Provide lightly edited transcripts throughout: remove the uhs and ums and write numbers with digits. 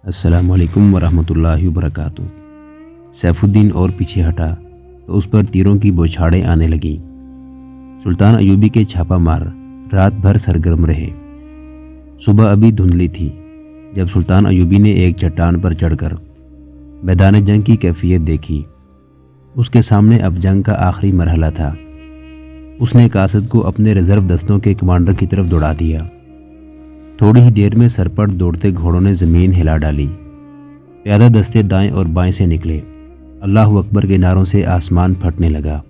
السلام علیکم ورحمۃ اللہ وبرکاتہ۔ سیف الدین اور پیچھے ہٹا تو اس پر تیروں کی بوچھاڑیں آنے لگیں۔ سلطان ایوبی کے چھاپہ مار رات بھر سرگرم رہے۔ صبح ابھی دھندلی تھی جب سلطان ایوبی نے ایک چٹان پر چڑھ کر میدان جنگ کی کیفیت دیکھی۔ اس کے سامنے اب جنگ کا آخری مرحلہ تھا۔ اس نے قاصد کو اپنے ریزرو دستوں کے کمانڈر کی طرف دوڑا دیا۔ تھوڑی ہی دیر میں سرپٹ دوڑتے گھوڑوں نے زمین ہلا ڈالی۔ پیادہ دستے دائیں اور بائیں سے نکلے۔ اللہ اکبر کے نعروں سے آسمان پھٹنے لگا۔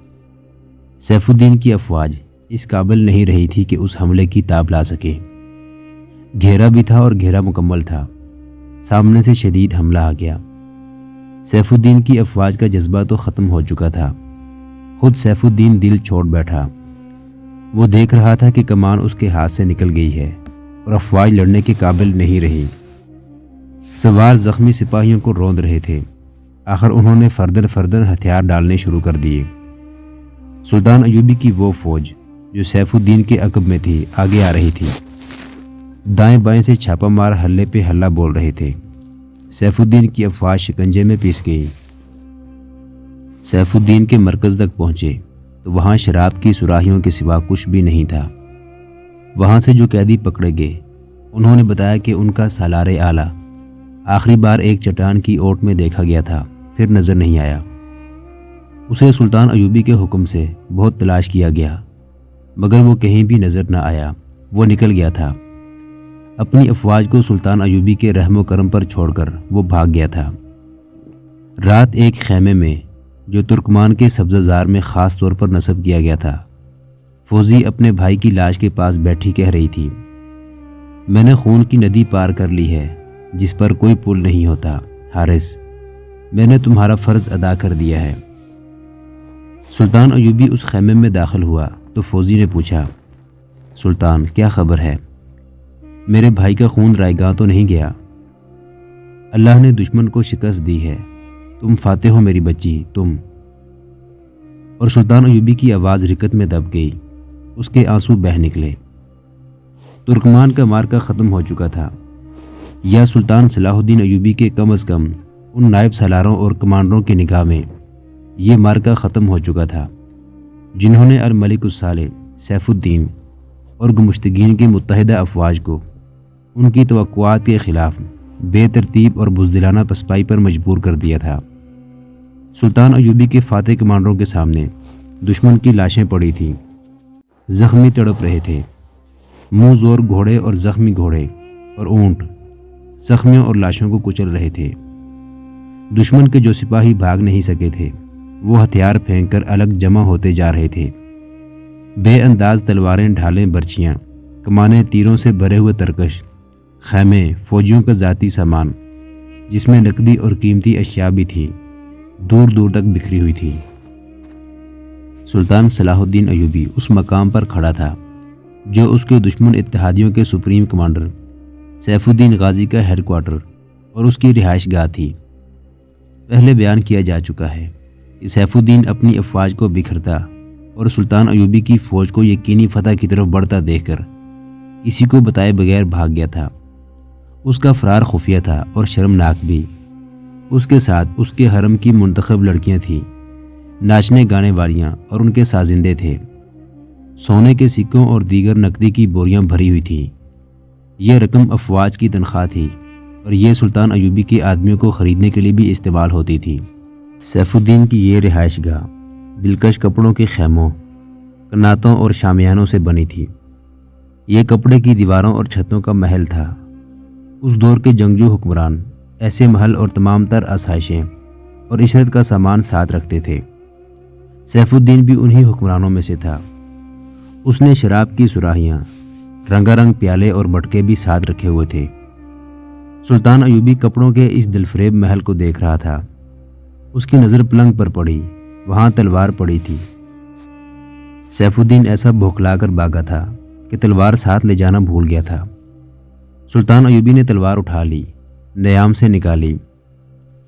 سیف الدین کی افواج اس قابل نہیں رہی تھی کہ اس حملے کی تاب لا سکے۔ گھیرا بھی تھا اور گھیرا مکمل تھا۔ سامنے سے شدید حملہ آ گیا۔ سیف الدین کی افواج کا جذبہ تو ختم ہو چکا تھا۔ خود سیف الدین دل چھوڑ بیٹھا۔ وہ دیکھ رہا تھا کہ کمان اس کے ہاتھ سے نکل گئی ہے اور افواج لڑنے کے قابل نہیں رہی۔ سوار زخمی سپاہیوں کو روند رہے تھے۔ آخر انہوں نے فردن فردن ہتھیار ڈالنے شروع کر دیے۔ سلطان ایوبی کی وہ فوج جو سیف الدین کے عقب میں تھی آگے آ رہی تھی۔ دائیں بائیں سے چھاپہ مار ہلے پہ ہلہ بول رہے تھے۔ سیف الدین کی افواج شکنجے میں پیس گئی۔ سیف الدین کے مرکز تک پہنچے تو وہاں شراب کی سراہیوں کے سوا کچھ بھی نہیں تھا۔ وہاں سے جو قیدی پکڑے گئے انہوں نے بتایا کہ ان کا سالار اعلیٰ آخری بار ایک چٹان کی اوٹ میں دیکھا گیا تھا، پھر نظر نہیں آیا۔ اسے سلطان ایوبی کے حکم سے بہت تلاش کیا گیا مگر وہ کہیں بھی نظر نہ آیا۔ وہ نکل گیا تھا۔ اپنی افواج کو سلطان ایوبی کے رحم و کرم پر چھوڑ کر وہ بھاگ گیا تھا۔ رات ایک خیمے میں جو ترکمان کے سبزہ زار میں خاص طور پر نصب کیا گیا تھا، فوزی اپنے بھائی کی لاش کے پاس بیٹھی کہہ رہی تھی، میں نے خون کی ندی پار کر لی ہے جس پر کوئی پل نہیں ہوتا۔ حارث، میں نے تمہارا فرض ادا کر دیا ہے۔ سلطان ایوبی اس خیمے میں داخل ہوا تو فوزی نے پوچھا، سلطان کیا خبر ہے؟ میرے بھائی کا خون رائے گاں تو نہیں گیا؟ اللہ نے دشمن کو شکست دی ہے، تم فاتح ہو میری بچی، تم۔ اور سلطان ایوبی کی آواز رکت میں دب گئی۔ اس کے آنسو بہہ نکلے۔ ترکمان کا مارکا ختم ہو چکا تھا، یا سلطان صلاح الدین ایوبی کے کم از کم ان نائب سالاروں اور کمانڈروں کی نگاہ میں یہ مارکا ختم ہو چکا تھا جنہوں نے الملک الصالح سیف الدین اور گمشتگین کی متحدہ افواج کو ان کی توقعات کے خلاف بے ترتیب اور بزدلانہ پسپائی پر مجبور کر دیا تھا۔ سلطان ایوبی کے فاتح کمانڈروں کے سامنے دشمن کی لاشیں پڑی تھیں، زخمی تڑپ رہے تھے۔ منہ زور گھوڑے اور زخمی گھوڑے اور اونٹ زخمیوں اور لاشوں کو کچل رہے تھے۔ دشمن کے جو سپاہی بھاگ نہیں سکے تھے وہ ہتھیار پھینک کر الگ جمع ہوتے جا رہے تھے۔ بے انداز تلواریں، ڈھالیں، برچیاں، کمانیں، تیروں سے بھرے ہوئے ترکش، خیمے، فوجیوں کا ذاتی سامان جس میں نقدی اور قیمتی اشیاء بھی تھی، دور دور تک بکھری ہوئی تھی۔ سلطان صلاح الدین ایوبی اس مقام پر کھڑا تھا جو اس کے دشمن اتحادیوں کے سپریم کمانڈر سیف الدین غازی کا ہیڈ کوارٹر اور اس کی رہائش گاہ تھی۔ پہلے بیان کیا جا چکا ہے کہ سیف الدین اپنی افواج کو بکھرتا اور سلطان ایوبی کی فوج کو یقینی فتح کی طرف بڑھتا دیکھ کر کسی کو بتائے بغیر بھاگ گیا تھا۔ اس کا فرار خفیہ تھا اور شرمناک بھی۔ اس کے ساتھ اس کے حرم کی منتخب لڑکیاں تھیں، ناچنے گانے والیاں اور ان کے سازندے تھے۔ سونے کے سکوں اور دیگر نقدی کی بوریاں بھری ہوئی تھیں۔ یہ رقم افواج کی تنخواہ تھی اور یہ سلطان ایوبی کے آدمیوں کو خریدنے کے لیے بھی استعمال ہوتی تھی۔ سیف الدین کی یہ رہائش گاہ دلکش کپڑوں کے خیموں، کناتوں اور شامیانوں سے بنی تھی۔ یہ کپڑے کی دیواروں اور چھتوں کا محل تھا۔ اس دور کے جنگجو حکمران ایسے محل اور تمام تر آسائشیں اور عشرت کا سامان ساتھ رکھتے تھے۔ سیف الدین بھی انہی حکمرانوں میں سے تھا۔ اس نے شراب کی سراہیاں، رنگا رنگ پیالے اور بٹکے بھی ساتھ رکھے ہوئے تھے۔ سلطان ایوبی کپڑوں کے اس دلفریب محل کو دیکھ رہا تھا۔ اس کی نظر پلنگ پر پڑی، وہاں تلوار پڑی تھی۔ سیف الدین ایسا بھوکلا کر بھاگا تھا کہ تلوار ساتھ لے جانا بھول گیا تھا۔ سلطان ایوبی نے تلوار اٹھا لی، نیام سے نکالی۔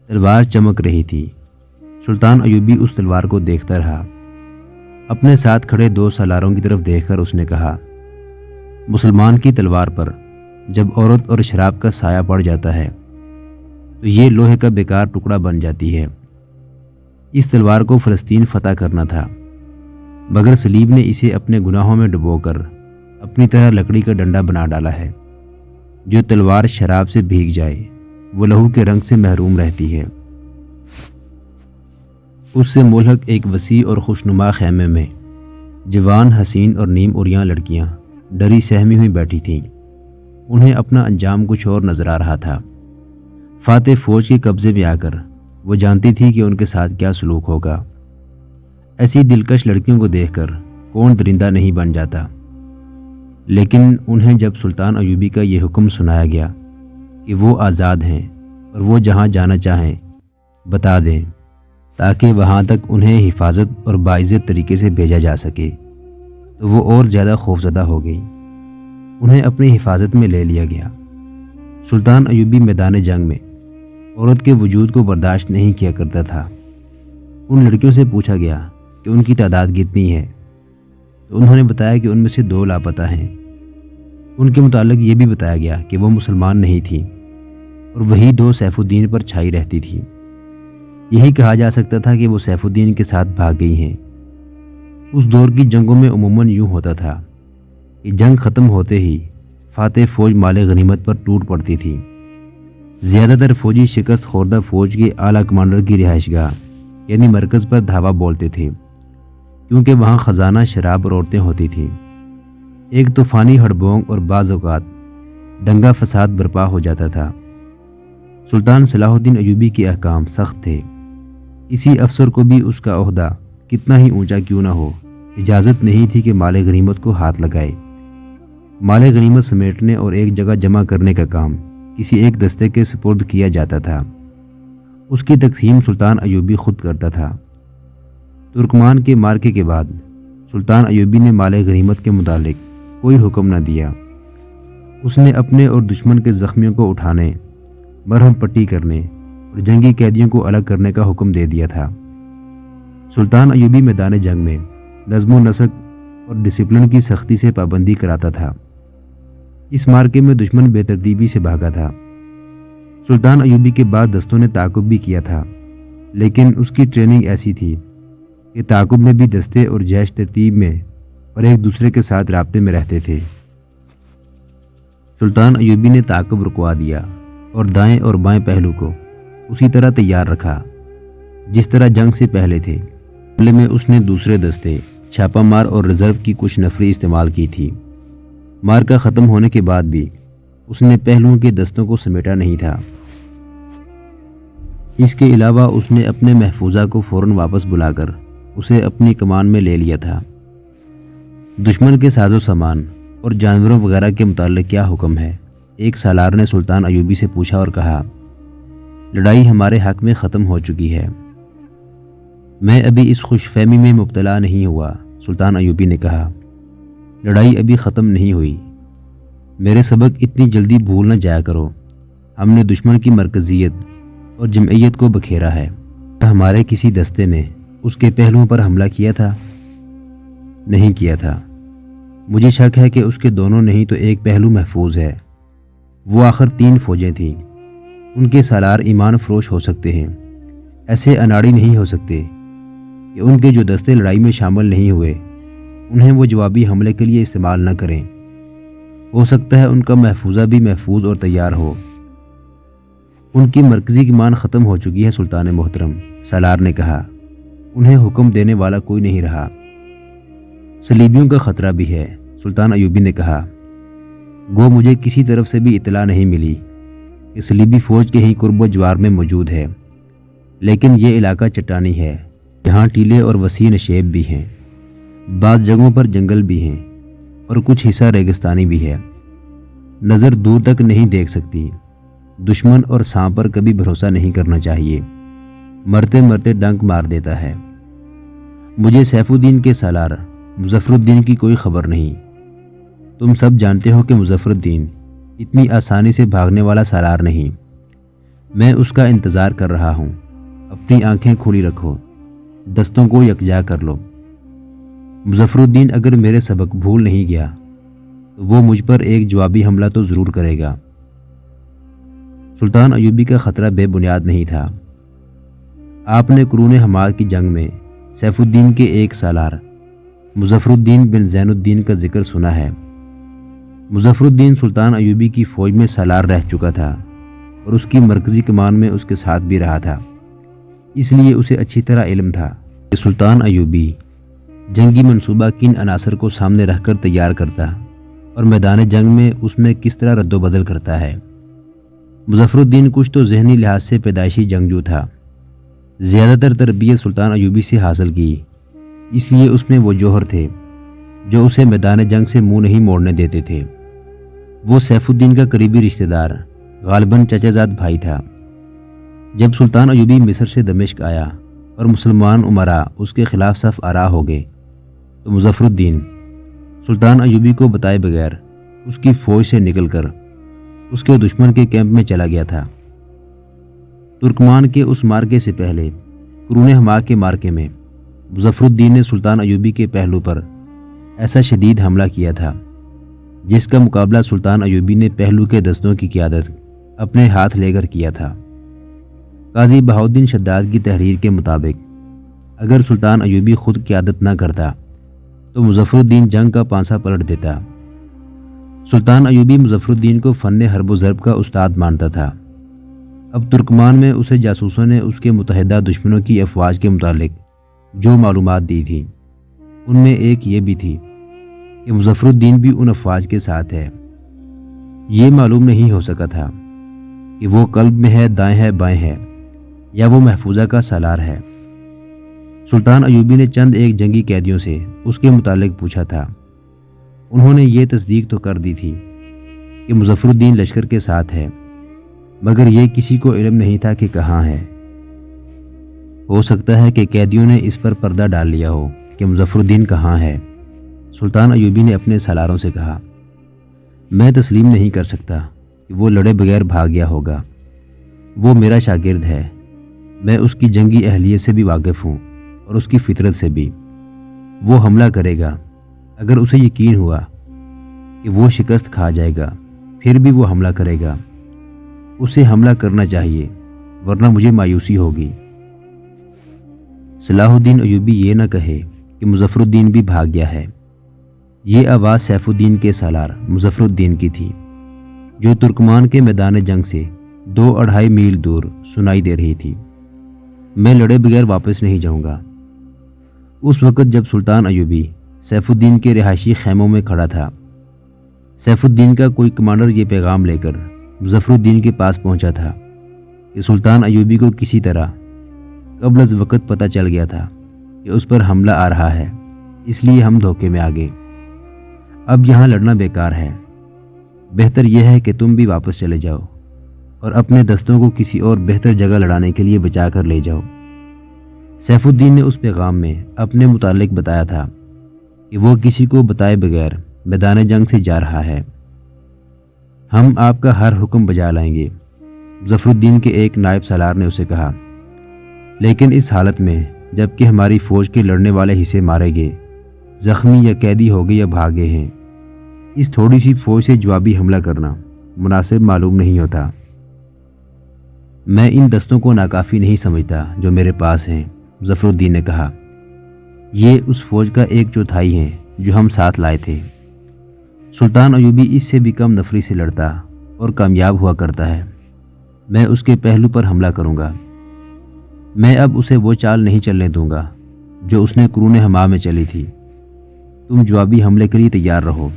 تلوار چمک رہی تھی۔ سلطان ایوبی اس تلوار کو دیکھتا رہا۔ اپنے ساتھ کھڑے دو سالاروں کی طرف دیکھ کر اس نے کہا، مسلمان کی تلوار پر جب عورت اور شراب کا سایہ پڑ جاتا ہے تو یہ لوہے کا بیکار ٹکڑا بن جاتی ہے۔ اس تلوار کو فلسطین فتح کرنا تھا، مگر صلیب نے اسے اپنے گناہوں میں ڈبو کر اپنی طرح لکڑی کا ڈنڈا بنا ڈالا ہے۔ جو تلوار شراب سے بھیگ جائے وہ لہو کے رنگ سے محروم رہتی ہے۔ اس سے ملحق ایک وسیع اور خوشنما خیمے میں جوان، حسین اور نیم عریاں لڑکیاں ڈری سہمی ہوئی بیٹھی تھیں۔ انہیں اپنا انجام کچھ اور نظر آ رہا تھا۔ فاتح فوج کے قبضے میں آ کر وہ جانتی تھی کہ ان کے ساتھ کیا سلوک ہوگا۔ ایسی دلکش لڑکیوں کو دیکھ کر کون درندہ نہیں بن جاتا، لیکن انہیں جب سلطان ایوبی کا یہ حکم سنایا گیا کہ وہ آزاد ہیں اور وہ جہاں جانا چاہیں بتا دیں تاکہ وہاں تک انہیں حفاظت اور باعزت طریقے سے بھیجا جا سکے، تو وہ اور زیادہ خوفزدہ ہو گئی۔ انہیں اپنی حفاظت میں لے لیا گیا۔ سلطان ایوبی میدان جنگ میں عورت کے وجود کو برداشت نہیں کیا کرتا تھا۔ ان لڑکیوں سے پوچھا گیا کہ ان کی تعداد کتنی ہے، تو انہوں نے بتایا کہ ان میں سے 2 لاپتہ ہیں۔ ان کے متعلق یہ بھی بتایا گیا کہ وہ مسلمان نہیں تھیں اور وہی 2 سیف الدین پر چھائی رہتی تھی۔ یہی کہا جا سکتا تھا کہ وہ سیف الدین کے ساتھ بھاگ گئی ہیں۔ اس دور کی جنگوں میں عموماً یوں ہوتا تھا کہ جنگ ختم ہوتے ہی فاتح فوج مال غنیمت پر ٹوٹ پڑتی تھی۔ زیادہ تر فوجی شکست خوردہ فوج کے اعلیٰ کمانڈر کی رہائش گاہ یعنی مرکز پر دھاوا بولتے تھے، کیونکہ وہاں خزانہ، شراب اور عورتیں ہوتی تھیں۔ ایک طوفانی ہڑبونگ اور بعض اوقات دنگا فساد برپا ہو جاتا تھا۔ سلطان صلاح الدین ایوبی کے احکام سخت تھے۔ کسی افسر کو بھی اس کا عہدہ کتنا ہی اونچا کیوں نہ ہو اجازت نہیں تھی کہ مال غنیمت کو ہاتھ لگائے۔ مال غنیمت سمیٹنے اور ایک جگہ جمع کرنے کا کام کسی ایک دستے کے سپرد کیا جاتا تھا۔ اس کی تقسیم سلطان ایوبی خود کرتا تھا۔ ترکمان کے مارکے کے بعد سلطان ایوبی نے مال غنیمت کے متعلق کوئی حکم نہ دیا۔ اس نے اپنے اور دشمن کے زخمیوں کو اٹھانے، مرہم پٹی کرنے اور جنگی قیدیوں کو الگ کرنے کا حکم دے دیا تھا۔ سلطان ایوبی میدان جنگ میں نظم و نسق اور ڈسپلن کی سختی سے پابندی کراتا تھا۔ اس مارکے میں دشمن بے ترتیبی سے بھاگا تھا۔ سلطان ایوبی کے بعد دستوں نے تعاقب بھی کیا تھا، لیکن اس کی ٹریننگ ایسی تھی کہ تعاقب میں بھی دستے اور جیش ترتیب میں اور ایک دوسرے کے ساتھ رابطے میں رہتے تھے۔ سلطان ایوبی نے تعاقب رکوا دیا اور دائیں اور بائیں پہلو کو اسی طرح تیار رکھا جس طرح جنگ سے پہلے تھے۔ حملے میں اس نے دوسرے دستے، چھاپہ مار اور ریزرو کی کچھ نفری استعمال کی تھی۔ مارکا ختم ہونے کے بعد بھی اس نے پہلوؤں کے دستوں کو سمیٹا نہیں تھا۔ اس کے علاوہ اس نے اپنے محفوظہ کو فوراً واپس بلا کر اسے اپنی کمان میں لے لیا تھا۔ دشمن کے ساز و سامان اور جانوروں وغیرہ کے متعلق کیا حکم ہے؟ ایک سالار نے سلطان ایوبی سے پوچھا اور کہا، لڑائی ہمارے حق میں ختم ہو چکی ہے۔ میں ابھی اس خوش فہمی میں مبتلا نہیں ہوا، سلطان ایوبی نے کہا، لڑائی ابھی ختم نہیں ہوئی۔ میرے سبق اتنی جلدی بھول نہ جایا کرو۔ ہم نے دشمن کی مرکزیت اور جمعیت کو بکھیرا ہے۔ ہمارے کسی دستے نے اس کے پہلوؤں پر حملہ کیا تھا؟ نہیں کیا تھا۔ مجھے شک ہے کہ اس کے دونوں نہیں تو ایک پہلو محفوظ ہے۔ وہ آخر 3 فوجیں تھیں۔ ان کے سالار ایمان فروش ہو سکتے ہیں، ایسے اناڑی نہیں ہو سکتے کہ ان کے جو دستے لڑائی میں شامل نہیں ہوئے انہیں وہ جوابی حملے کے لیے استعمال نہ کریں۔ ہو سکتا ہے ان کا محفوظہ بھی محفوظ اور تیار ہو۔ ان کی مرکزی کمان ختم ہو چکی ہے سلطان محترم، سالار نے کہا۔ انہیں حکم دینے والا کوئی نہیں رہا۔ صلیبیوں کا خطرہ بھی ہے، سلطان ایوبی نے کہا۔ گو مجھے کسی طرف سے بھی اطلاع نہیں ملی کہ صلیبی فوج کے ہی قرب و جوار میں موجود ہے، لیکن یہ علاقہ چٹانی ہے، جہاں ٹیلے اور وسیع نشیب بھی ہیں۔ بعض جگہوں پر جنگل بھی ہیں اور کچھ حصہ ریگستانی بھی ہے۔ نظر دور تک نہیں دیکھ سکتی۔ دشمن اور سانپ پر کبھی بھروسہ نہیں کرنا چاہیے، مرتے مرتے ڈنک مار دیتا ہے۔ مجھے سیف الدین کے سالار مظفر الدین کی کوئی خبر نہیں۔ تم سب جانتے ہو کہ مظفر الدین اتنی آسانی سے بھاگنے والا سالار نہیں۔ میں اس کا انتظار کر رہا ہوں۔ اپنی آنکھیں کھلی رکھو، دستوں کو یکجا کر لو۔ مظفر الدین اگر میرے سبق بھول نہیں گیا تو وہ مجھ پر ایک جوابی حملہ تو ضرور کرے گا۔ سلطان ایوبی کا خطرہ بے بنیاد نہیں تھا۔ آپ نے قرون حماد کی جنگ میں سیف الدین کے ایک سالار مظفر الدین بن زین الدین کا ذکر سنا ہے۔ مظفر الدین سلطان ایوبی کی فوج میں سالار رہ چکا تھا اور اس کی مرکزی کمان میں اس کے ساتھ بھی رہا تھا، اس لیے اسے اچھی طرح علم تھا کہ سلطان ایوبی جنگی منصوبہ کن عناصر کو سامنے رکھ کر تیار کرتا اور میدان جنگ میں اس میں کس طرح رد و بدل کرتا ہے۔ مظفر الدین کچھ تو ذہنی لحاظ سے پیدائشی جنگجو تھا، زیادہ تر تربیت سلطان ایوبی سے حاصل کی، اس لیے اس میں وہ جوہر تھے جو اسے میدان جنگ سے منہ نہیں موڑنے دیتے تھے۔ وہ سیف الدین کا قریبی رشتہ دار غالباً چچا زاد بھائی تھا۔ جب سلطان ایوبی مصر سے دمشق آیا اور مسلمان امراء اس کے خلاف صف آرا ہو گئے تو مظفر الدین سلطان ایوبی کو بتائے بغیر اس کی فوج سے نکل کر اس کے دشمن کے کیمپ میں چلا گیا تھا۔ ترکمان کے اس مارکے سے پہلے قرون حماد کے مارکے میں مظفر الدین نے سلطان ایوبی کے پہلو پر ایسا شدید حملہ کیا تھا جس کا مقابلہ سلطان ایوبی نے پہلو کے دستوں کی قیادت اپنے ہاتھ لے کر کیا تھا۔ قاضی بہاؤالدین شداد کی تحریر کے مطابق اگر سلطان ایوبی خود قیادت نہ کرتا تو مظفر الدین جنگ کا پانسا پلٹ دیتا۔ سلطان ایوبی مظفر الدین کو فن حرب و ضرب کا استاد مانتا تھا۔ اب ترکمان میں اسے جاسوسوں نے اس کے متحدہ دشمنوں کی افواج کے متعلق جو معلومات دی تھی ان میں ایک یہ بھی تھی کہ مظفر الدین بھی ان افواج کے ساتھ ہے۔ یہ معلوم نہیں ہو سکا تھا کہ وہ قلب میں ہے، دائیں ہے، بائیں ہے، یا وہ محفوظہ کا سالار ہے۔ سلطان ایوبی نے چند ایک جنگی قیدیوں سے اس کے متعلق پوچھا تھا۔ انہوں نے یہ تصدیق تو کر دی تھی کہ مظفر الدین لشکر کے ساتھ ہے، مگر یہ کسی کو علم نہیں تھا کہ کہاں ہے۔ ہو سکتا ہے کہ قیدیوں نے اس پر پردہ ڈال لیا ہو کہ مظفر الدین کہاں ہے۔ سلطان ایوبی نے اپنے سالاروں سے کہا، میں تسلیم نہیں کر سکتا کہ وہ لڑے بغیر بھاگ گیا ہوگا۔ وہ میرا شاگرد ہے، میں اس کی جنگی اہلیت سے بھی واقف ہوں اور اس کی فطرت سے بھی۔ وہ حملہ کرے گا اگر اسے یقین ہوا کہ وہ شکست کھا جائے گا، پھر بھی وہ حملہ کرے گا۔ اسے حملہ کرنا چاہیے ورنہ مجھے مایوسی ہوگی۔ صلاح الدین ایوبی یہ نہ کہے کہ مظفر الدین بھی بھاگ گیا ہے۔ یہ آواز سیف الدین کے سالار مظفر الدین کی تھی جو ترکمان کے میدان جنگ سے 2-2.5 میل دور سنائی دے رہی تھی۔ میں لڑے بغیر واپس نہیں جاؤں گا۔ اس وقت جب سلطان ایوبی سیف الدین کے رہائشی خیموں میں کھڑا تھا، سیف الدین کا کوئی کمانڈر یہ پیغام لے کر مظفر الدین کے پاس پہنچا تھا کہ سلطان ایوبی کو کسی طرح قبل از وقت پتہ چل گیا تھا کہ اس پر حملہ آ رہا ہے، اس لیے ہم دھوکے میں آ گئے۔ اب یہاں لڑنا بیکار ہے، بہتر یہ ہے کہ تم بھی واپس چلے جاؤ اور اپنے دستوں کو کسی اور بہتر جگہ لڑانے کے لیے بچا کر لے جاؤ۔ سیف الدین نے اس پیغام میں اپنے متعلق بتایا تھا کہ وہ کسی کو بتائے بغیر میدان جنگ سے جا رہا ہے۔ ہم آپ کا ہر حکم بجا لائیں گے، مظفر الدین کے ایک نائب سالار نے اسے کہا، لیکن اس حالت میں جب کہ ہماری فوج کے لڑنے والے حصے مارے گئے، زخمی یا قیدی ہو گئے یا بھاگے ہیں، اس تھوڑی سی فوج سے جوابی حملہ کرنا مناسب معلوم نہیں ہوتا۔ میں ان دستوں کو ناکافی نہیں سمجھتا جو میرے پاس ہیں، مظفر الدین نے کہا۔ یہ اس فوج کا 1/4 ہیں جو ہم ساتھ لائے تھے۔ سلطان ایوبی اس سے بھی کم نفری سے لڑتا اور کامیاب ہوا کرتا ہے۔ میں اس کے پہلو پر حملہ کروں گا۔ میں اب اسے وہ چال نہیں چلنے دوں گا جو اس نے قرون حماد میں چلی تھی۔ تم جوابی حملے کے لیے تیار رہو۔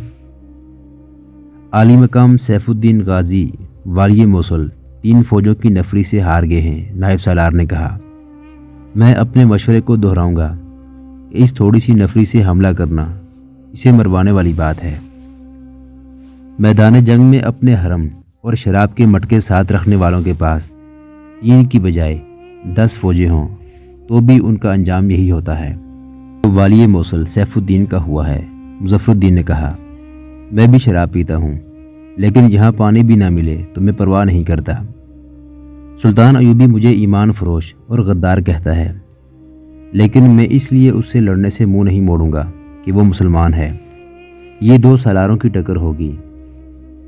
عالی مقام سیف الدین غازی والی موصل 3 فوجوں کی نفری سے ہار گئے ہیں، نائب سالار نے کہا۔ میں اپنے مشورے کو دہراؤں گا کہ اس تھوڑی سی نفری سے حملہ کرنا اسے مروانے والی بات ہے۔ میدان جنگ میں اپنے حرم اور شراب کے مٹکے ساتھ رکھنے والوں کے پاس 3 کی بجائے 10 فوجیں ہوں تو بھی ان کا انجام یہی ہوتا ہے۔ تو والی موصل سیف الدین کا ہوا ہے، مظفر الدین نے کہا۔ میں بھی شراب پیتا ہوں، لیکن جہاں پانی بھی نہ ملے تو میں پرواہ نہیں کرتا۔ سلطان ایوبی مجھے ایمان فروش اور غدار کہتا ہے، لیکن میں اس لیے اس سے لڑنے سے منہ نہیں موڑوں گا کہ وہ مسلمان ہے۔ یہ 2 سالاروں کی ٹکر ہوگی،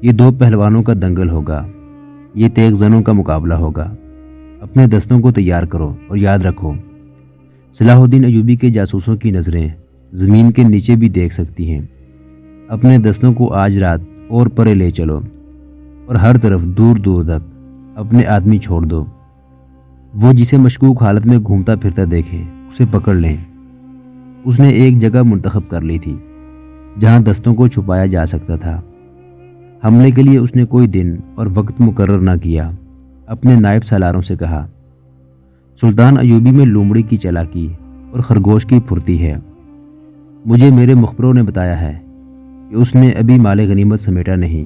یہ 2 پہلوانوں کا دنگل ہوگا۔ یہ تیغ زنوں کا مقابلہ ہوگا۔ اپنے دستوں کو تیار کرو اور یاد رکھو، صلاح الدین ایوبی کے جاسوسوں کی نظریں زمین کے نیچے بھی دیکھ سکتی ہیں۔ اپنے دستوں کو آج رات اور پرے لے چلو اور ہر طرف دور دور تک اپنے آدمی چھوڑ دو۔ وہ جسے مشکوک حالت میں گھومتا پھرتا دیکھے اسے پکڑ لیں۔ اس نے ایک جگہ منتخب کر لی تھی جہاں دستوں کو چھپایا جا سکتا تھا۔ حملے کے لیے اس نے کوئی دن اور وقت مقرر نہ کیا۔ اپنے نائب سالاروں سے کہا، سلطان ایوبی میں لومڑی کی چالاکی اور خرگوش کی پھرتی ہے۔ مجھے میرے مخبروں نے بتایا ہے کہ اس نے ابھی مال غنیمت سمیٹا نہیں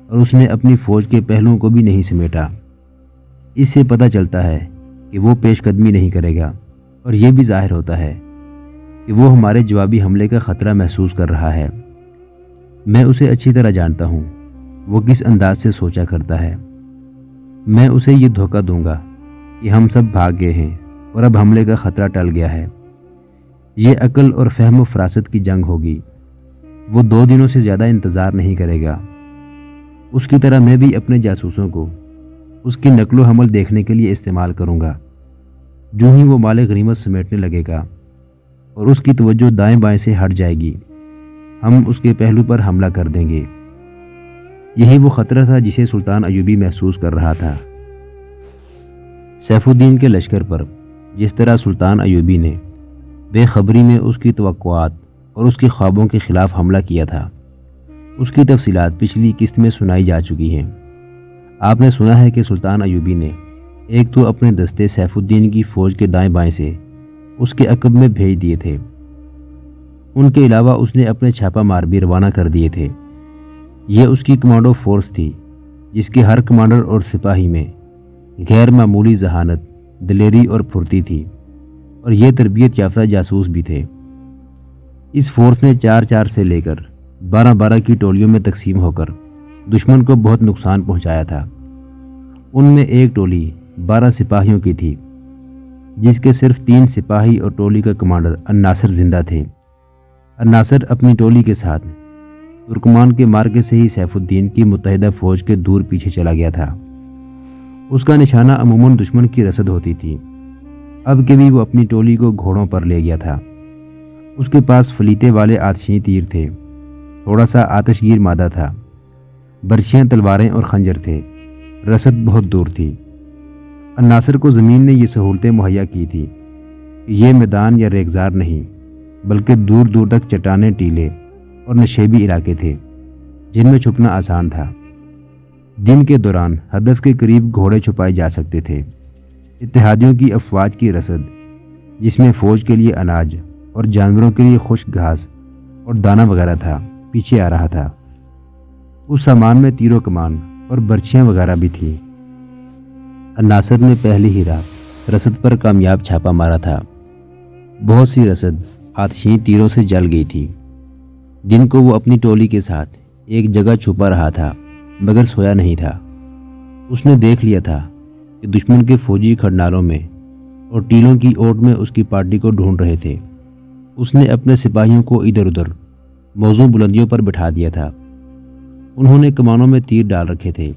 اور اس نے اپنی فوج کے پہلوؤں کو بھی نہیں سمیٹا۔ اس سے پتہ چلتا ہے کہ وہ پیش قدمی نہیں کرے گا، اور یہ بھی ظاہر ہوتا ہے کہ وہ ہمارے جوابی حملے کا خطرہ محسوس کر رہا ہے۔ میں اسے اچھی طرح جانتا ہوں، وہ کس انداز سے سوچا کرتا ہے۔ میں اسے یہ دھوکہ دوں گا کہ ہم سب بھاگ گئے ہیں اور اب حملے کا خطرہ ٹل گیا ہے۔ یہ عقل اور فہم و فراست کی جنگ ہوگی۔ وہ 2 دنوں سے زیادہ انتظار نہیں کرے گا۔ اس کی طرح میں بھی اپنے جاسوسوں کو اس کی نقل و حمل دیکھنے کے لیے استعمال کروں گا۔ جو ہی وہ مال غنیمت سمیٹنے لگے گا اور اس کی توجہ دائیں بائیں سے ہٹ جائے گی، ہم اس کے پہلو پر حملہ کر دیں گے۔ یہی وہ خطرہ تھا جسے سلطان ایوبی محسوس کر رہا تھا۔ سیف الدین کے لشکر پر جس طرح سلطان ایوبی نے بے خبری میں اس کی توقعات اور اس کے خوابوں کے خلاف حملہ کیا تھا، اس کی تفصیلات پچھلی قسط میں سنائی جا چکی ہیں۔ آپ نے سنا ہے کہ سلطان ایوبی نے ایک تو اپنے دستے سیف الدین کی فوج کے دائیں بائیں سے اس کے عقب میں بھیج دیے تھے۔ ان کے علاوہ اس نے اپنے چھاپا مار بھی روانہ کر دیے تھے۔ یہ اس کی کمانڈو فورس تھی جس کے ہر کمانڈر اور سپاہی میں غیر معمولی ذہانت، دلیری اور پھرتی تھی، اور یہ تربیت یافتہ جاسوس بھی تھے۔ اس فورس نے 4-4 سے لے کر 12-12 کی ٹولیوں میں تقسیم ہو کر دشمن کو بہت نقصان پہنچایا تھا۔ ان میں ایک ٹولی 12 سپاہیوں کی تھی جس کے صرف 3 سپاہی اور ٹولی کا کمانڈر الناصر زندہ تھے۔ الناصر اپنی ٹولی کے ساتھ ترکمان کے مارکے سے ہی سیف الدین کی متحدہ فوج کے دور پیچھے چلا گیا تھا۔ اس کا نشانہ عموماً دشمن کی رسد ہوتی تھی۔ اب کہ بھی وہ اپنی ٹولی کو گھوڑوں پر لے گیا تھا۔ اس کے پاس فلیتے والے آتشی تیر تھے، تھوڑا سا آتش گیر مادہ تھا، برچھیاں، تلواریں اور خنجر تھے۔ رسد بہت دور تھی۔ الناصر کو زمین نے یہ سہولتیں مہیا کی تھی کہ یہ میدان یا ریگزار نہیں بلکہ دور دور تک چٹانیں، ٹیلے اور نشیبی علاقے تھے جن میں چھپنا آسان تھا۔ دن کے دوران ہدف کے قریب گھوڑے چھپائے جا سکتے تھے۔ اتحادیوں کی افواج کی رسد جس میں فوج کے لیے اناج اور جانوروں کے لیے خشک گھاس اور دانہ وغیرہ تھا، پیچھے آ رہا تھا۔ اس سامان میں تیر و کمان اور برچھیاں وغیرہ بھی تھیں۔ الناصر نے پہلی ہی رات رسد پر کامیاب چھاپا مارا تھا۔ بہت سی رسد آتشی تیروں سے جل گئی تھی۔ دن کو وہ اپنی ٹولی کے ساتھ ایک جگہ چھپا رہا تھا مگر سویا نہیں تھا۔ اس نے دیکھ لیا تھا کہ دشمن کے فوجی کھڑنالوں میں اور ٹیلوں کی اوٹ میں اس کی پارٹی کو ڈھونڈ رہے تھے۔ اس نے اپنے سپاہیوں کو ادھر ادھر موزوں بلندیوں پر بٹھا دیا تھا۔ انہوں نے کمانوں میں تیر ڈال رکھے تھے۔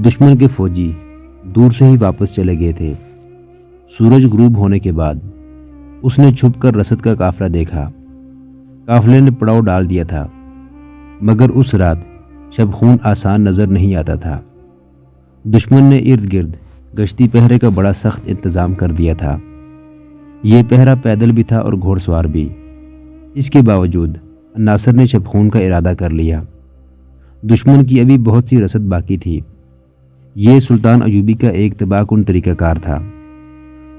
دشمن کے فوجی دور سے ہی واپس چلے گئے تھے۔ سورج غروب ہونے کے بعد اس نے چھپ کر رسد کا قافلہ دیکھا۔ قافلے نے پڑاؤ ڈال دیا تھا مگر اس رات شب خون آسان نظر نہیں آتا تھا۔ دشمن نے ارد گرد گشتی پہرے کا بڑا سخت انتظام کر دیا تھا۔ یہ پہرا پیدل بھی تھا اور گھوڑ سوار بھی۔ اس کے باوجود الناصر نے شب خون کا ارادہ کر لیا۔ دشمن کی ابھی بہت سی رسد باقی تھی۔ یہ سلطان ایوبی کا ایک تباہ کن طریقہ کار تھا۔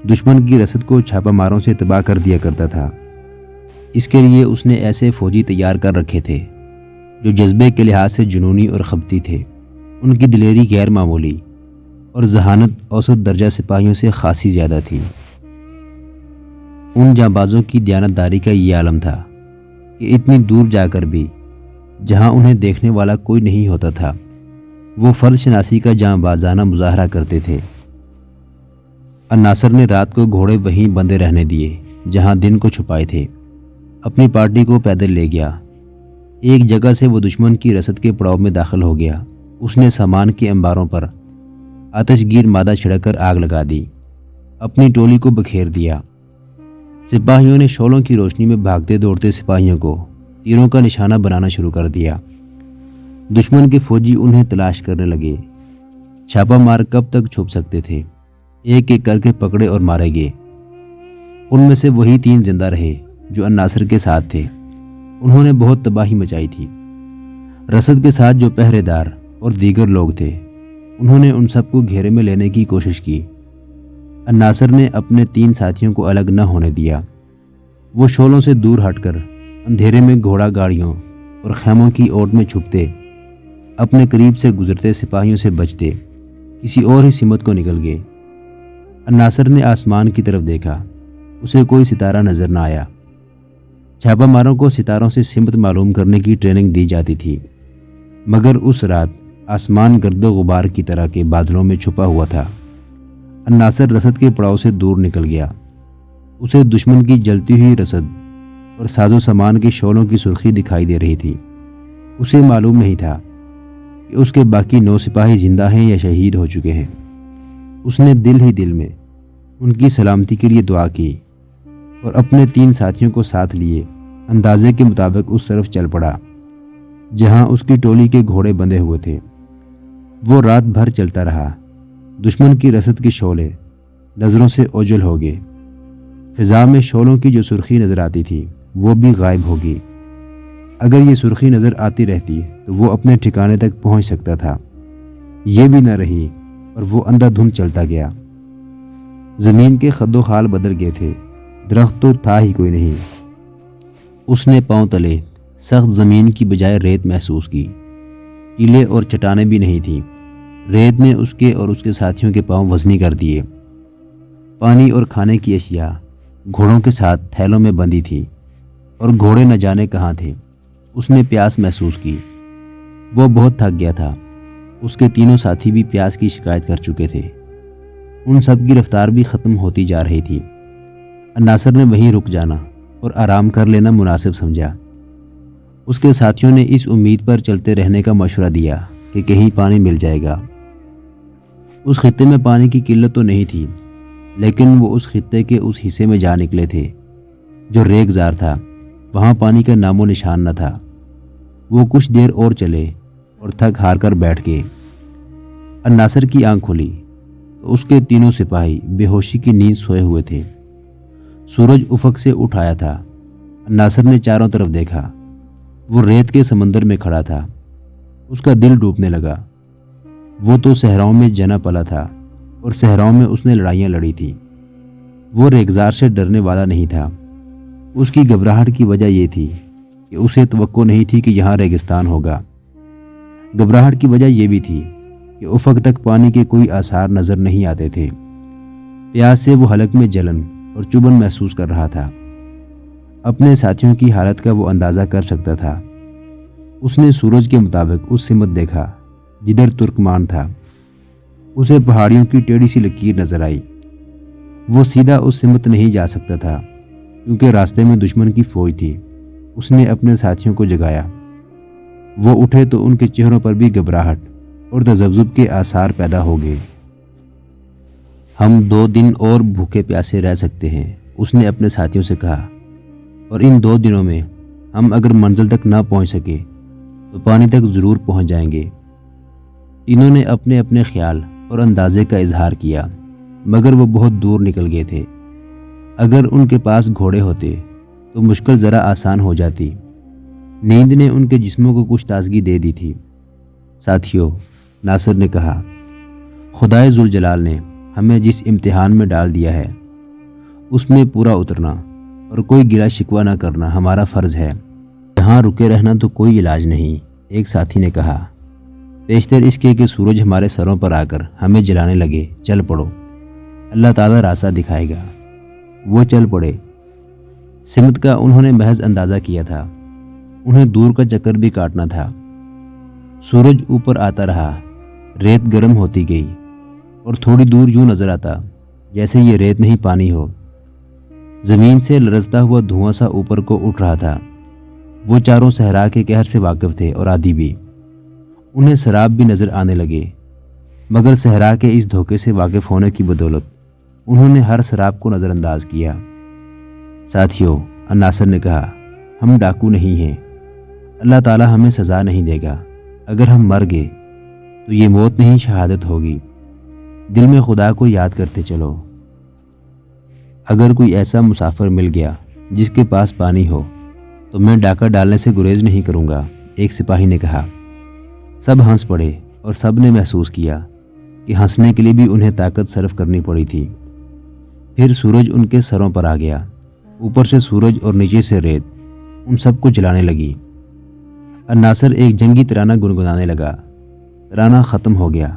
دشمن کی رسد کو چھاپا ماروں سے تباہ کر دیا کرتا تھا۔ اس کے لیے اس نے ایسے فوجی تیار کر رکھے تھے جو جذبے کے لحاظ سے جنونی اور خبتی تھے۔ ان کی دلیری غیر معمولی اور ذہانت اوسط درجہ سپاہیوں سے خاصی زیادہ تھی۔ ان جانبازوں کی دیانتداری کا یہ عالم تھا کہ اتنی دور جا کر بھی جہاں انہیں دیکھنے والا کوئی نہیں ہوتا تھا، وہ فرد شناسی کا جانبازانہ مظاہرہ کرتے تھے۔ الناصر نے رات کو گھوڑے وہیں بندے رہنے دیے جہاں دن کو چھپائے تھے۔ اپنی پارٹی کو پیدل لے گیا۔ ایک جگہ سے وہ دشمن کی رسد کے پڑاؤ میں داخل ہو گیا اس نے سامان کے انباروں پر آتش گیر مادہ چھڑک کر آگ لگا دی، اپنی ٹولی کو بکھیر دیا۔ سپاہیوں نے شعلوں کی روشنی میں بھاگتے دوڑتے سپاہیوں کو تیروں کا نشانہ بنانا شروع کر دیا۔ دشمن کے فوجی انہیں تلاش کرنے لگے۔ چھاپا مار کب تک چھپ سکتے تھے؟ ایک ایک کر کے پکڑے اور مارے گئے۔ ان میں سے وہی 3 زندہ رہے جو الناصر کے ساتھ تھے۔ انہوں نے بہت تباہی مچائی تھی۔ رسد کے ساتھ جو پہرے دار اور دیگر لوگ تھے، انہوں نے ان سب کو گھیرے میں لینے کی کوشش کی۔ الناصر نے اپنے 3 ساتھیوں کو الگ نہ ہونے دیا۔ وہ شعلوں سے دور ہٹ کر اندھیرے میں گھوڑا گاڑیوں اور خیموں کی اوٹ میں چھپتے، اپنے قریب سے گزرتے سپاہیوں سے بچتے کسی اور ہی سمت کو نکل گئے۔ الناصر نے آسمان کی طرف دیکھا، اسے کوئی ستارہ نظر نہ آیا۔ چھاپا ماروں کو ستاروں سے سمت معلوم کرنے کی ٹریننگ دی جاتی تھی، مگر اس رات آسمان گرد و غبار کی طرح کے بادلوں میں چھپا ہوا تھا۔ الناصر رسد کے پڑاؤ سے دور نکل گیا۔ اسے دشمن کی جلتی ہوئی رسد اور ساز و سامان کی شعلوں کی سرخی دکھائی دے رہی تھی۔ اسے معلوم نہیں تھا کہ اس کے باقی 9 سپاہی زندہ ہیں یا شہید ہو چکے ہیں۔ اس نے دل ہی دل میں ان کی سلامتی کے لیے دعا کی اور اپنے 3 ساتھیوں کو ساتھ لیے اندازے کے مطابق اس طرف چل پڑا جہاں اس کی ٹولی کے گھوڑے بندھے ہوئے تھے۔ وہ رات بھر چلتا رہا۔ دشمن کی رسد کے شعلے نظروں سے اوجھل ہو گئے۔ فضا میں شعلوں کی جو سرخی نظر آتی تھی وہ بھی غائب ہو گئی۔ اگر یہ سرخی نظر آتی رہتی تو وہ اپنے ٹھکانے تک پہنچ سکتا تھا۔ یہ بھی نہ رہی اور وہ اندھا دھند چلتا گیا۔ زمین کے خد و خال بدل گئے تھے، درخت تو تھا ہی کوئی نہیں۔ اس نے پاؤں تلے سخت زمین کی بجائے ریت محسوس کی۔ ٹیلے اور چٹانیں بھی نہیں تھیں۔ ریت نے اس کے اور اس کے ساتھیوں کے پاؤں وزنی کر دیے۔ پانی اور کھانے کی اشیاء گھوڑوں کے ساتھ تھیلوں میں بندھی تھی اور گھوڑے نہ جانے کہاں تھے۔ اس نے پیاس محسوس کی۔ وہ بہت تھک گیا تھا۔ اس کے 3 ساتھی بھی پیاس کی شکایت کر چکے تھے۔ ان سب کی رفتار بھی ختم ہوتی جا رہی تھی۔ الناصر نے وہیں رک جانا اور آرام کر لینا مناسب سمجھا۔ اس کے ساتھیوں نے اس امید پر چلتے رہنے کا مشورہ دیا کہ کہیں پانی مل جائے گا۔ اس خطے میں پانی کی قلت تو نہیں تھی، لیکن وہ اس خطے کے اس حصے میں جا نکلے تھے جو ریگزار تھا۔ وہاں پانی کا نام و نشان نہ تھا۔ وہ کچھ دیر اور چلے اور تھک ہار کر بیٹھ گئے۔ الناصر کی آنکھ کھلی تو اس کے 3 سپاہی بے ہوشی کی نیند سوئے ہوئے تھے۔ سورج افق سے اٹھ آیا تھا۔ الناصر نے چاروں طرف دیکھا۔ وہ ریت کے سمندر میں کھڑا تھا۔ اس کا دل ڈوبنے لگا۔ وہ تو صحراؤں میں جنا پلا تھا اور صحراؤں میں اس نے لڑائیاں لڑی تھی۔ وہ ریگزار سے ڈرنے والا نہیں تھا۔ اس کی گھبراہٹ کی وجہ یہ تھی کہ اسے توقع نہیں تھی کہ یہاں ریگستان ہوگا۔ گھبراہٹ کی وجہ یہ بھی تھی کہ افق تک پانی کے کوئی آثار نظر نہیں آتے تھے۔ پیاس سے وہ حلق میں جلن اور چبھن محسوس کر رہا تھا۔ اپنے ساتھیوں کی حالت کا وہ اندازہ کر سکتا تھا۔ اس نے سورج کے مطابق اس سمت دیکھا جدھر ترکمان تھا۔ اسے پہاڑیوں کی ٹیڑھی سی لکیر نظر آئی۔ وہ سیدھا اس سمت نہیں جا سکتا تھا کیونکہ راستے میں دشمن کی فوج تھی۔ اس نے اپنے ساتھیوں کو جگایا۔ وہ اٹھے تو ان کے چہروں پر بھی گھبراہٹ اور تذبذب کے آثار پیدا ہو گئے۔ ہم 2 دن اور بھوکے پیاسے رہ سکتے ہیں، اس نے اپنے ساتھیوں سے کہا، اور ان 2 دنوں میں ہم اگر منزل تک نہ پہنچ سکے تو پانی تک ضرور پہنچ جائیں گے۔ تینوں نے اپنے اپنے خیال اور اندازے کا اظہار کیا، مگر وہ بہت دور نکل گئے تھے۔ اگر ان کے پاس گھوڑے ہوتے تو مشکل ذرا آسان ہو جاتی۔ نیند نے ان کے جسموں کو کچھ تازگی دے دی تھی۔ ساتھیو، ناصر نے کہا، خدائے ذوالجلال نے ہمیں جس امتحان میں ڈال دیا ہے اس میں پورا اترنا اور کوئی گلہ شکوہ نہ کرنا ہمارا فرض ہے۔ یہاں رکے رہنا تو کوئی علاج نہیں، ایک ساتھی نے کہا، بیشتر اس کے کہ سورج ہمارے سروں پر آ کر ہمیں جلانے لگے۔ چل پڑو، اللہ تعالیٰ راستہ دکھائے گا۔ وہ چل پڑے۔ سمت کا انہوں نے محض اندازہ کیا تھا، انہیں دور کا چکر بھی کاٹنا تھا۔ سورج اوپر آتا رہا، ریت گرم ہوتی گئی اور تھوڑی دور یوں نظر آتا جیسے یہ ریت نہیں پانی ہو۔ زمین سے لرزتا ہوا دھواں سا اوپر کو اٹھ رہا تھا۔ وہ چاروں صحرا کے قہر سے واقف تھے اور عادی بھی۔ انہیں سراب بھی نظر آنے لگے، مگر صحرا کے اس دھوکے سے واقف ہونے کی بدولت انہوں نے ہر سراب کو نظر انداز کیا۔ ساتھیوں، الناصر نے کہا، ہم ڈاکو نہیں ہیں، اللہ تعالیٰ ہمیں سزا نہیں دے گا۔ اگر ہم مر گئے تو یہ موت نہیں شہادت ہوگی۔ دل میں خدا کو یاد کرتے چلو۔ اگر کوئی ایسا مسافر مل گیا جس کے پاس پانی ہو تو میں ڈاکہ ڈالنے سے گریز نہیں کروں گا، ایک سپاہی نے کہا۔ سب ہنس پڑے اور سب نے محسوس کیا کہ ہنسنے کے لیے بھی انہیں طاقت صرف کرنی پڑی تھی۔ پھر سورج ان کے سروں پر آ گیا، اوپر سے سورج اور نیچے سے ریت ان سب کو جلانے لگی۔ الناصر ایک جنگی ترانہ گنگنانے لگا۔ ترانہ ختم ہو گیا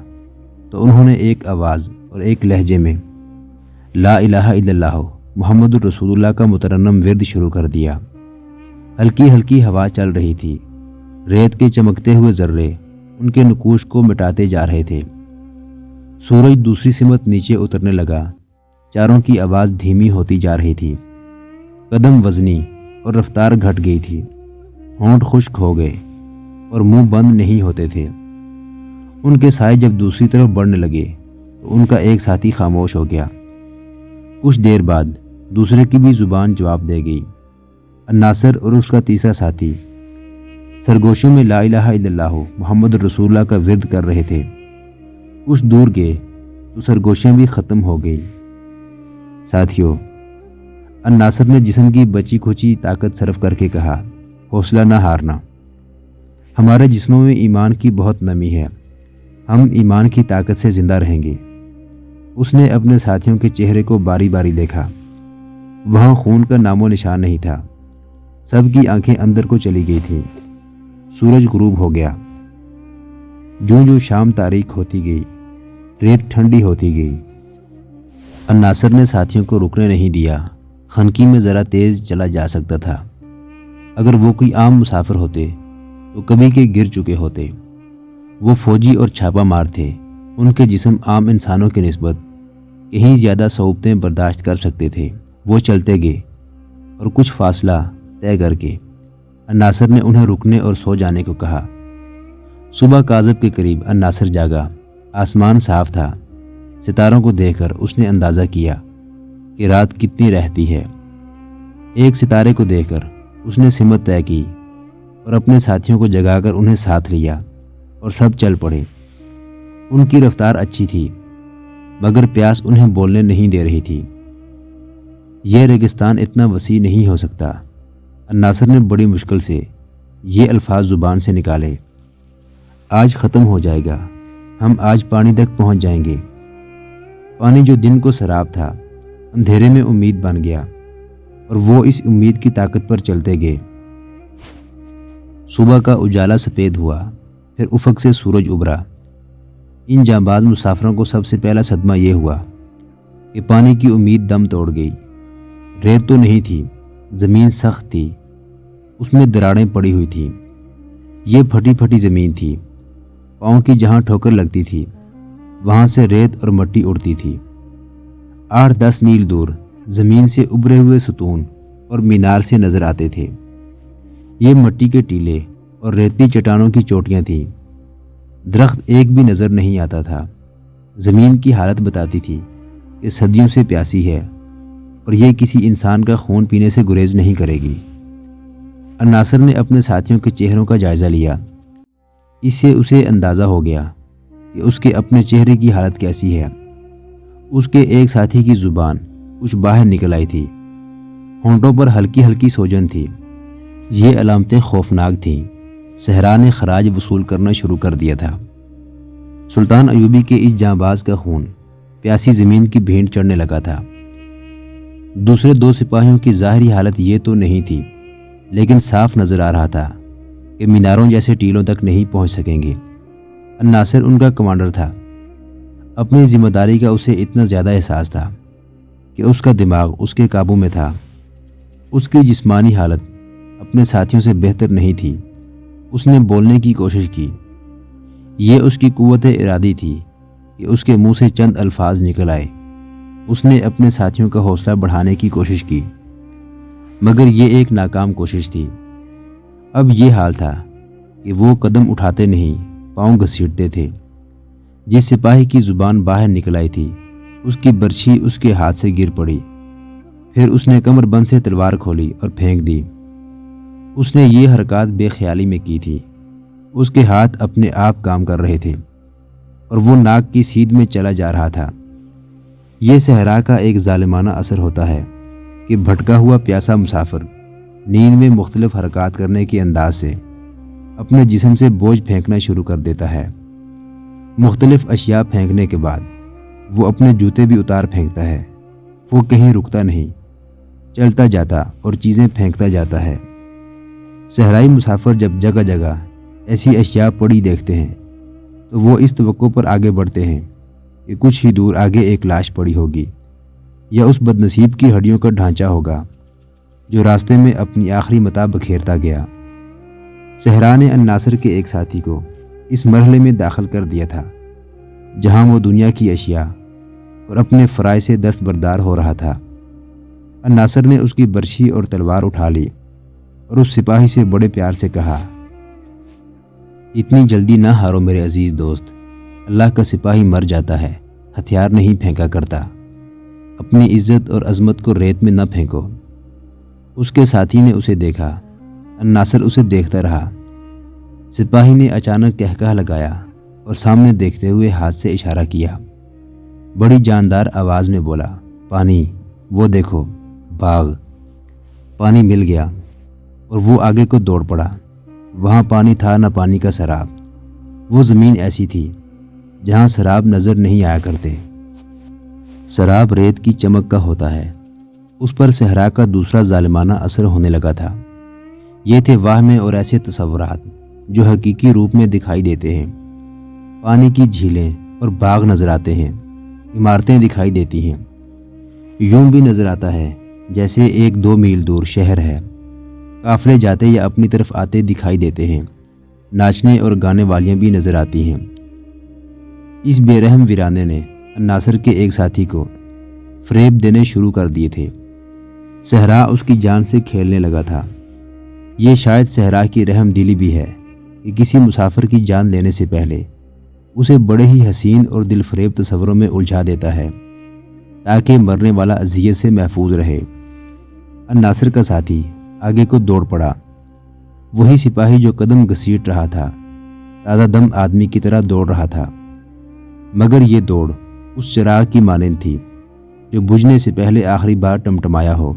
تو انہوں نے ایک آواز اور ایک لہجے میں لا الہ الا اللہ محمد الرسول اللہ کا مترنم ورد شروع کر دیا۔ ہلکی ہلکی ہوا چل رہی تھی، ریت کے چمکتے ہوئے ذرے ان کے نقوش کو مٹاتے جا رہے تھے۔ سورج دوسری سمت نیچے اترنے لگا، چاروں کی آواز دھیمی ہوتی جا رہی تھی، قدم وزنی اور رفتار گھٹ گئی تھی، ہونٹ خشک ہو گئے اور منہ بند نہیں ہوتے تھے۔ ان کے سائے جب دوسری طرف بڑھنے لگے تو ان کا ایک ساتھی خاموش ہو گیا۔ کچھ دیر بعد دوسرے کی بھی زبان جواب دے گئی۔ الناصر اور اس کا تیسرا ساتھی سرگوشوں میں لا الہ الا اللہ محمد رسول اللہ کا ورد کر رہے تھے۔ کچھ دور گئے تو سرگوشیاں بھی ختم ہو گئی۔ ساتھیوں، الناصر نے جسم کی بچی کھچی طاقت صرف کر کے کہا، حوصلہ نہ ہارنا۔ ہمارے جسموں میں ایمان کی بہت نمی ہے، ہم ایمان کی طاقت سے زندہ رہیں گے۔ اس نے اپنے ساتھیوں کے چہرے کو باری باری دیکھا، وہاں خون کا نام و نشان نہیں تھا، سب کی آنکھیں اندر کو چلی گئی تھیں۔ سورج غروب ہو گیا، جوں جوں شام تاریک ہوتی گئی، ریت ٹھنڈی ہوتی گئی۔ الناصر نے ساتھیوں کو رکنے نہیں دیا، خنکی میں ذرا تیز چلا جا سکتا تھا۔ اگر وہ کوئی عام مسافر ہوتے تو کبھی کے گر چکے ہوتے۔ وہ فوجی اور چھاپا مار تھے، ان کے جسم عام انسانوں کی نسبت کہیں زیادہ صعوبتیں برداشت کر سکتے تھے۔ وہ چلتے گئے اور کچھ فاصلہ طے کر کے الناصر نے انہیں رکنے اور سو جانے کو کہا۔ صبح کاذب کے قریب الناصر جاگا، آسمان صاف تھا، ستاروں کو دیکھ کر اس نے اندازہ کیا کہ رات کتنی رہتی ہے۔ ایک ستارے کو دیکھ کر اس نے سمت طے کی اور اپنے ساتھیوں کو جگا کر انہیں ساتھ لیا اور سب چل پڑے۔ ان کی رفتار اچھی تھی مگر پیاس انہیں بولنے نہیں دے رہی تھی۔ یہ ریگستان اتنا وسیع نہیں ہو سکتا۔ الناصر نے بڑی مشکل سے یہ الفاظ زبان سے نکالے، آج ختم ہو جائے گا، ہم آج پانی تک پہنچ جائیں گے۔ پانی جو دن کو سراب تھا، اندھیرے میں امید بن گیا اور وہ اس امید کی طاقت پر چلتے گئے۔ صبح کا اجالا سفید ہوا، پھر افق سے سورج ابھرا۔ ان جانباز مسافروں کو سب سے پہلا صدمہ یہ ہوا کہ پانی کی امید دم توڑ گئی۔ ریت تو نہیں تھی، زمین سخت تھی، اس میں دراڑیں پڑی ہوئی تھیں۔ یہ پھٹی پھٹی زمین تھی، پاؤں کی جہاں ٹھوکر لگتی تھی وہاں سے ریت اور مٹی اڑتی تھی۔ 8-10 میل دور زمین سے ابھرے ہوئے ستون اور مینار سے نظر آتے تھے۔ یہ مٹی کے ٹیلے اور ریتلی چٹانوں کی چوٹیاں تھیں۔ درخت ایک بھی نظر نہیں آتا تھا۔ زمین کی حالت بتاتی تھی کہ صدیوں سے پیاسی ہے اور یہ کسی انسان کا خون پینے سے گریز نہیں کرے گی۔ الناصر نے اپنے ساتھیوں کے چہروں کا جائزہ لیا، اس سے اسے اندازہ ہو گیا کہ اس کے اپنے چہرے کی حالت کیسی ہے۔ اس کے ایک ساتھی کی زبان کچھ باہر نکل آئی تھی، ہونٹوں پر ہلکی ہلکی سوجن تھی۔ یہ علامتیں خوفناک تھیں، صحرا نے خراج وصول کرنا شروع کر دیا تھا۔ سلطان ایوبی کے اس جانباز کا خون پیاسی زمین کی بھینٹ چڑھنے لگا تھا۔ دوسرے 2 سپاہیوں کی ظاہری حالت یہ تو نہیں تھی، لیکن صاف نظر آ رہا تھا کہ میناروں جیسے ٹیلوں تک نہیں پہنچ سکیں گے۔ الناصر ان کا کمانڈر تھا، اپنی ذمہ داری کا اسے اتنا زیادہ احساس تھا کہ اس کا دماغ اس کے قابو میں تھا۔ اس کی جسمانی حالت اپنے ساتھیوں سے بہتر نہیں تھی۔ اس نے بولنے کی کوشش کی، یہ اس کی قوت ارادی تھی کہ اس کے منہ سے چند الفاظ نکل آئے۔ اس نے اپنے ساتھیوں کا حوصلہ بڑھانے کی کوشش کی مگر یہ ایک ناکام کوشش تھی۔ اب یہ حال تھا کہ وہ قدم اٹھاتے نہیں پاؤں گھسیٹتے تھے۔ جس سپاہی کی زبان باہر نکل آئی تھی اس کی برچھی اس کے ہاتھ سے گر پڑی۔ پھر اس نے کمر بند سے تلوار کھولی اور پھینک دی۔ اس نے یہ حرکات بے خیالی میں کی تھی۔ اس کے ہاتھ اپنے آپ کام کر رہے تھے اور وہ ناک کی سیدھ میں چلا جا رہا تھا۔ یہ صحرا کا ایک ظالمانہ اثر ہوتا ہے کہ بھٹکا ہوا پیاسا مسافر نیند میں مختلف حرکات کرنے کے انداز سے اپنے جسم سے بوجھ پھینکنا شروع کر دیتا ہے۔ مختلف اشیاء پھینکنے کے بعد وہ اپنے جوتے بھی اتار پھینکتا ہے۔ وہ کہیں رکتا نہیں، چلتا جاتا اور چیزیں پھینکتا جاتا ہے۔ صحرائی مسافر جب جگہ جگہ ایسی اشیاء پڑی دیکھتے ہیں تو وہ اس توقع پر آگے بڑھتے ہیں کہ کچھ ہی دور آگے ایک لاش پڑی ہوگی یا اس بدنصیب کی ہڈیوں کا ڈھانچہ ہوگا جو راستے میں اپنی آخری متاع بکھیرتا گیا۔ صحرا نے الناصر کے ایک ساتھی کو اس مرحلے میں داخل کر دیا تھا جہاں وہ دنیا کی اشیاء اور اپنے فرائض سے دستبردار ہو رہا تھا۔ الناصر نے اس کی برچھی اور تلوار اٹھا لی اور اس سپاہی سے بڑے پیار سے کہا، اتنی جلدی نہ ہارو میرے عزیز دوست، اللہ کا سپاہی مر جاتا ہے، ہتھیار نہیں پھینکا کرتا، اپنی عزت اور عظمت کو ریت میں نہ پھینکو۔ اس کے ساتھی نے اسے دیکھا، الناصر اسے دیکھتا رہا۔ سپاہی نے اچانک کہکہا لگایا اور سامنے دیکھتے ہوئے ہاتھ سے اشارہ کیا۔ بڑی جاندار آواز میں بولا، پانی، وہ دیکھو، باغ۔ پانی مل گیا اور وہ آگے کو دوڑ پڑا۔ وہاں پانی تھا نہ پانی کا سراب۔ وہ زمین ایسی تھی جہاں سراب نظر نہیں آیا کرتے۔ سراب ریت کی چمک کا ہوتا ہے۔ اس پر صحرا کا دوسرا ظالمانہ اثر ہونے لگا تھا۔ یہ تھے واہمے اور ایسے تصورات جو حقیقی روپ میں دکھائی دیتے ہیں۔ پانی کی جھیلیں اور باغ نظر آتے ہیں، عمارتیں دکھائی دیتی ہیں۔ یوں بھی نظر آتا ہے جیسے 1-2 میل دور شہر ہے۔ قافلے جاتے یا اپنی طرف آتے دکھائی دیتے ہیں۔ ناچنے اور گانے والیاں بھی نظر آتی ہیں۔ اس بے رحم ویرانے نے الناصر کے ایک ساتھی کو فریب دینے شروع کر دیے تھے۔ صحرا اس کی جان سے کھیلنے لگا تھا۔ یہ شاید صحرا کی رحم دلی بھی ہے کہ کسی مسافر کی جان لینے سے پہلے اسے بڑے ہی حسین اور دل فریب تصوروں میں الجھا دیتا ہے تاکہ مرنے والا اذیت سے محفوظ رہے۔ الناصر کا ساتھی آگے کو دوڑ پڑا۔ وہی سپاہی جو قدم گھسیٹ رہا تھا، تازہ دم آدمی کی طرح دوڑ رہا تھا، مگر یہ دوڑ اس چراغ کی مانند تھی جو بجھنے سے پہلے آخری بار ٹمٹمایا ہو۔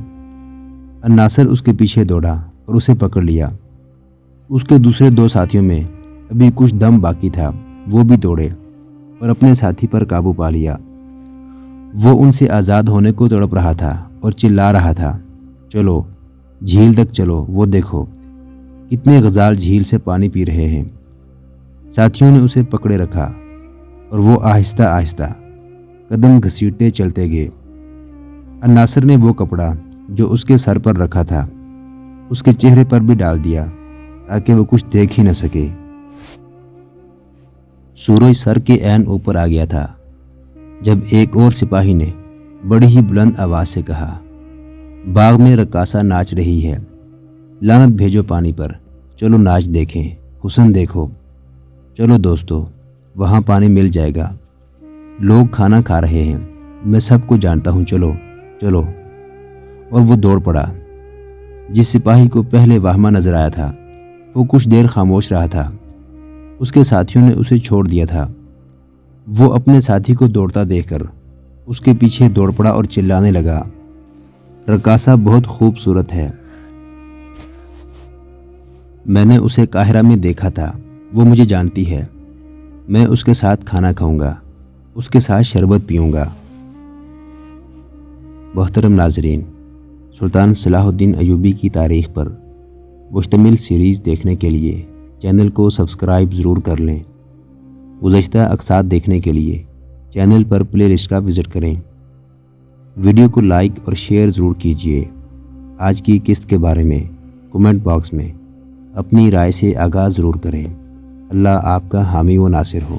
الناصر اس کے پیچھے دوڑا اور اسے پکڑ لیا۔ اس کے دوسرے 2 ساتھیوں میں ابھی کچھ دم باقی تھا، وہ بھی دوڑے اور اپنے ساتھی پر قابو پا لیا۔ وہ ان سے آزاد ہونے کو تڑپ رہا تھا اور چلا رہا تھا، چلو جھیل تک چلو، وہ دیکھو کتنے غزال جھیل سے پانی پی رہے ہیں۔ ساتھیوں نے اسے پکڑے رکھا اور وہ آہستہ آہستہ قدم گھسیٹتے چلتے گئے۔ الناصر نے وہ کپڑا جو اس کے سر پر رکھا تھا اس کے چہرے پر بھی ڈال دیا تاکہ وہ کچھ دیکھ ہی نہ سکے۔ سورج سر کے عین اوپر آ گیا تھا جب ایک اور سپاہی نے بڑی ہی بلند آواز سے کہا، باغ میں رقاصہ ناچ رہی ہے، لعنت بھیجو پانی پر، چلو ناچ دیکھیں، حسن دیکھو، چلو دوستو وہاں پانی مل جائے گا، لوگ کھانا کھا رہے ہیں، میں سب کو جانتا ہوں، چلو چلو۔ اور وہ دوڑ پڑا۔ جس سپاہی کو پہلے واہمہ نظر آیا تھا وہ کچھ دیر خاموش رہا تھا۔ اس کے ساتھیوں نے اسے چھوڑ دیا تھا۔ وہ اپنے ساتھی کو دوڑتا دیکھ کر اس کے پیچھے دوڑ پڑا اور چلانے لگا، رقاصہ بہت خوبصورت ہے، میں نے اسے قاہرہ میں دیکھا تھا، وہ مجھے جانتی ہے، میں اس کے ساتھ کھانا کھاؤں گا، اس کے ساتھ شربت پیوں گا۔ محترم ناظرین، سلطان صلاح الدین ایوبی کی تاریخ پر مشتمل سیریز دیکھنے کے لیے چینل کو سبسکرائب ضرور کر لیں۔ گزشتہ اقساط دیکھنے کے لیے چینل پر پلے لسٹ کا وزٹ کریں۔ ویڈیو کو لائک اور شیئر ضرور کیجیے۔ آج کی قسط کے بارے میں کمنٹ باکس میں اپنی رائے سے آگاہ ضرور کریں۔ اللہ آپ کا حامی و ناصر ہو۔